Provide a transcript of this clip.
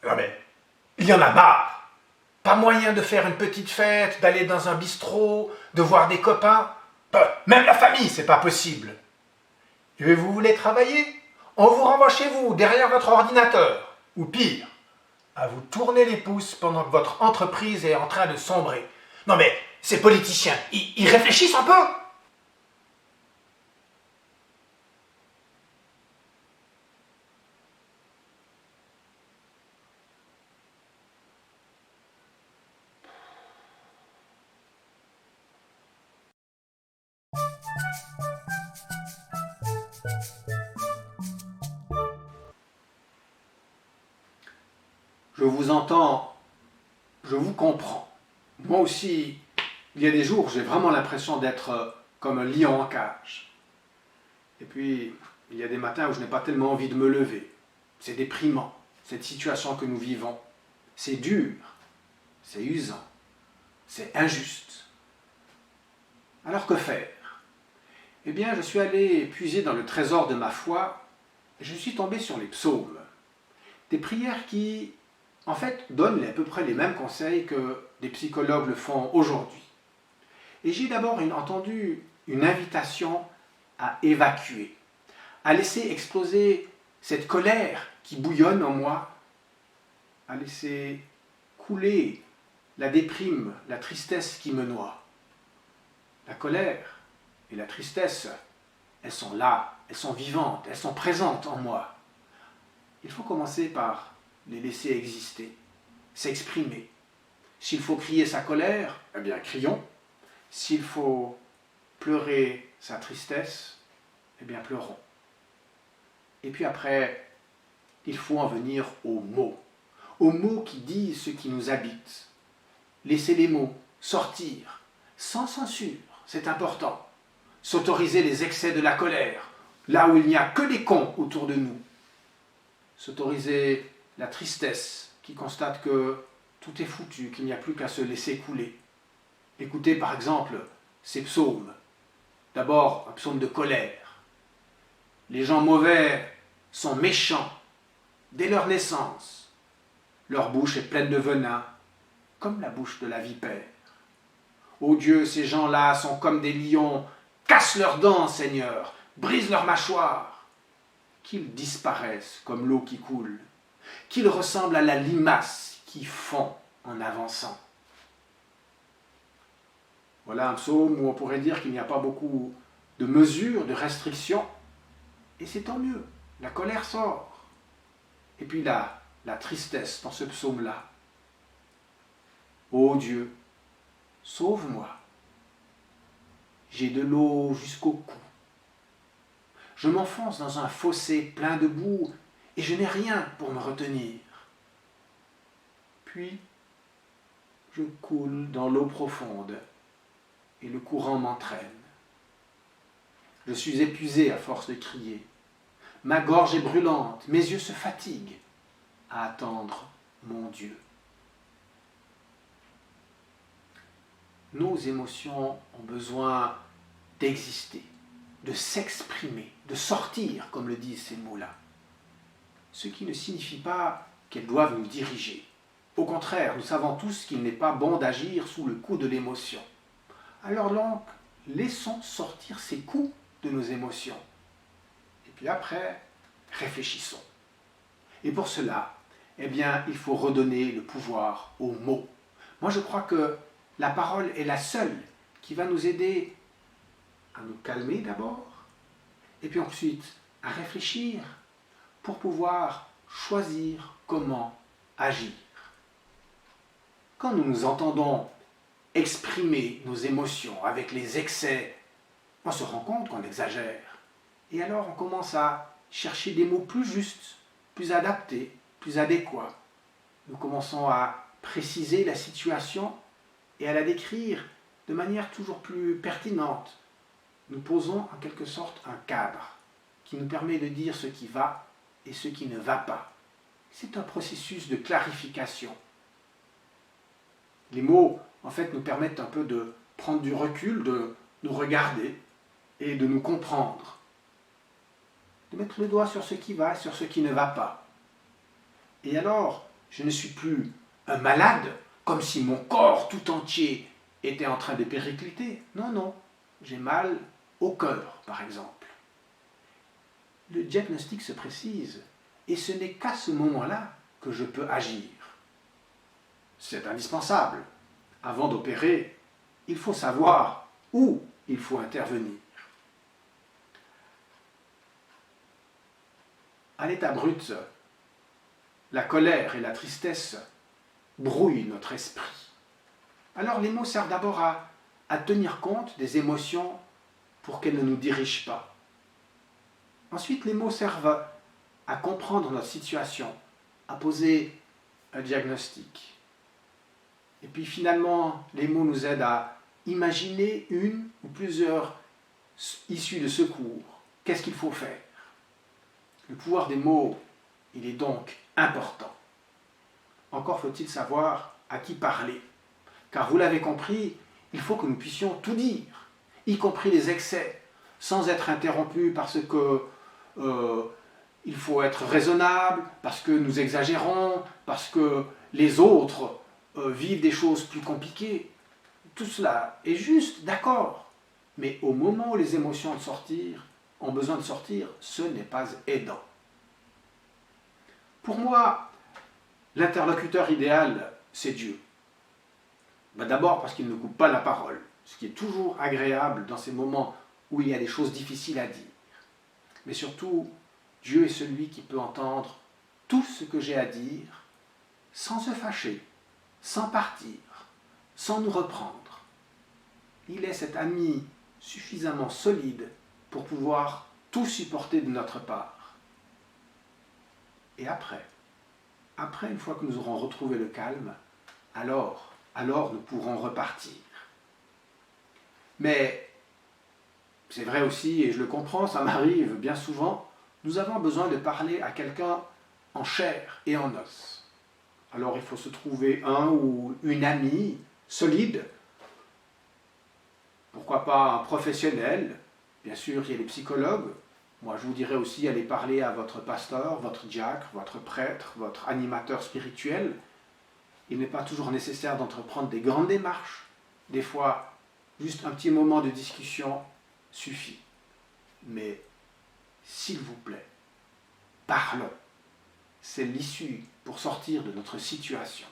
Non mais, il y en a marre. Pas moyen de faire une petite fête, d'aller dans un bistrot, de voir des copains. Même la famille, c'est pas possible. Et vous voulez travailler? On vous renvoie chez vous, derrière votre ordinateur. Ou pire, à vous tourner les pouces pendant que votre entreprise est en train de sombrer. Non mais, ces politiciens, ils réfléchissent un peu? Je vous entends, je vous comprends. Moi aussi, il y a des jours où j'ai vraiment l'impression d'être comme un lion en cage. Et puis, il y a des matins où je n'ai pas tellement envie de me lever. C'est déprimant, cette situation que nous vivons. C'est dur, c'est usant, c'est injuste. Alors que faire? Eh bien, je suis allé puiser dans le trésor de ma foi et je suis tombé sur les psaumes. Des prières qui, en fait, donnent à peu près les mêmes conseils que des psychologues le font aujourd'hui. Et j'ai d'abord entendu une invitation à évacuer, à laisser exploser cette colère qui bouillonne en moi, à laisser couler la déprime, la tristesse qui me noie. La colère et la tristesse, elles sont là, elles sont vivantes, elles sont présentes en moi. Il faut commencer par les laisser exister, s'exprimer. S'il faut crier sa colère, eh bien crions. S'il faut pleurer sa tristesse, eh bien pleurons. Et puis après, il faut en venir aux mots qui disent ce qui nous habite. Laisser les mots sortir, sans censure, c'est important. S'autoriser les excès de la colère, là où il n'y a que des cons autour de nous. S'autoriser la tristesse qui constate que tout est foutu, qu'il n'y a plus qu'à se laisser couler. Écoutez par exemple ces psaumes. D'abord, un psaume de colère. Les gens mauvais sont méchants dès leur naissance. Leur bouche est pleine de venin, comme la bouche de la vipère. Ô Dieu, ces gens-là sont comme des lions. Casse leurs dents, Seigneur, brise leurs mâchoires. Qu'ils disparaissent comme l'eau qui coule, qu'ils ressemblent à la limace qui fond en avançant. Voilà un psaume où on pourrait dire qu'il n'y a pas beaucoup de mesures, de restrictions, et c'est tant mieux, la colère sort. Et puis là, la tristesse dans ce psaume-là. Ô Dieu, sauve-moi. J'ai de l'eau jusqu'au cou. Je m'enfonce dans un fossé plein de boue et je n'ai rien pour me retenir. Puis, je coule dans l'eau profonde et le courant m'entraîne. Je suis épuisé à force de crier. Ma gorge est brûlante, mes yeux se fatiguent à attendre mon Dieu. Nos émotions ont besoin d'exister, de s'exprimer, de sortir, comme le disent ces mots-là. Ce qui ne signifie pas qu'elles doivent nous diriger. Au contraire, nous savons tous qu'il n'est pas bon d'agir sous le coup de l'émotion. Alors donc, laissons sortir ces coups de nos émotions. Et puis après, réfléchissons. Et pour cela, eh bien, il faut redonner le pouvoir aux mots. Moi, je crois que la parole est la seule qui va nous aider à nous calmer d'abord, et puis ensuite à réfléchir pour pouvoir choisir comment agir. Quand nous nous entendons exprimer nos émotions avec les excès, on se rend compte qu'on exagère. Et alors on commence à chercher des mots plus justes, plus adaptés, plus adéquats. Nous commençons à préciser la situation et à la décrire de manière toujours plus pertinente. Nous posons en quelque sorte un cadre qui nous permet de dire ce qui va et ce qui ne va pas. C'est un processus de clarification. Les mots, en fait, nous permettent un peu de prendre du recul, de nous regarder et de nous comprendre. De mettre le doigt sur ce qui va et sur ce qui ne va pas. Et alors, Je ne suis plus un malade, comme si mon corps tout entier était en train de péricliter. Non, non, j'ai mal au cœur, par exemple. Le diagnostic se précise, et ce n'est qu'à ce moment-là que je peux agir. C'est indispensable. Avant d'opérer, il faut savoir où il faut intervenir. À l'état brut, la colère et la tristesse brouillent notre esprit. Alors les mots servent d'abord à tenir compte des émotions pour qu'elles ne nous dirigent pas. Ensuite, les mots servent à comprendre notre situation, à poser un diagnostic. Et puis finalement, les mots nous aident à imaginer une ou plusieurs issues de secours. Qu'est-ce qu'il faut faire? Le pouvoir des mots, il est donc important. Encore faut-il savoir à qui parler. Car vous l'avez compris, il faut que nous puissions tout dire, y compris les excès, sans être interrompus parce que il faut être raisonnable, parce que nous exagérons, parce que les autres vivent des choses plus compliquées. Tout cela est juste, d'accord. Mais au moment où les émotions ont besoin de sortir, ce n'est pas aidant. Pour moi, l'interlocuteur idéal, c'est Dieu. D'abord parce qu'il ne coupe pas la parole, ce qui est toujours agréable dans ces moments où il y a des choses difficiles à dire. Mais surtout, Dieu est celui qui peut entendre tout ce que j'ai à dire sans se fâcher, sans partir, sans nous reprendre. Il est cet ami suffisamment solide pour pouvoir tout supporter de notre part. Et après, une fois que nous aurons retrouvé le calme, alors nous pourrons repartir. Mais c'est vrai aussi, et je le comprends, ça m'arrive bien souvent, nous avons besoin de parler à quelqu'un en chair et en os. Alors il faut se trouver un ou une amie solide, pourquoi pas un professionnel, bien sûr il y a les psychologues, moi je vous dirais aussi aller parler à votre pasteur, votre diacre, votre prêtre, votre animateur spirituel. Il n'est pas toujours nécessaire d'entreprendre des grandes démarches, des fois juste un petit moment de discussion suffit. Mais s'il vous plaît, parlons. C'est l'issue pour sortir de notre situation.